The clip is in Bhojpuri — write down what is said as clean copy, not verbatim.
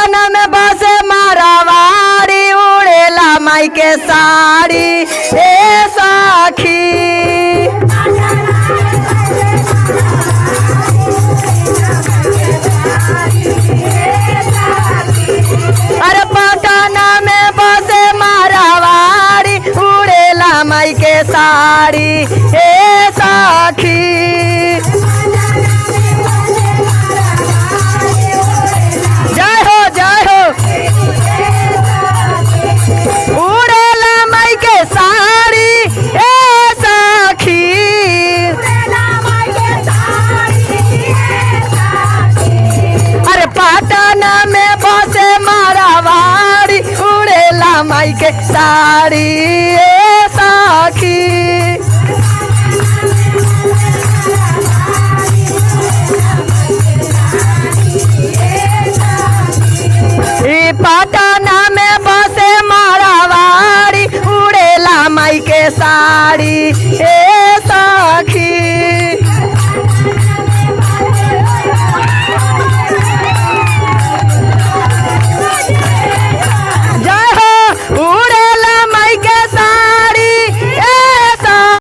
पटन में बसे मारावाड़ी उड़ेला माई के साड़ी ए सखी। अरे पटन में बसे मारावाड़ी उड़ेला माई के साड़ी ए सखी। जय हो जय हो। उड़ेला माई के साड़ी ए सखी। अरे पटन में बसे मारावाड़ी उड़ेला माई के साड़ी ए सखी। पटन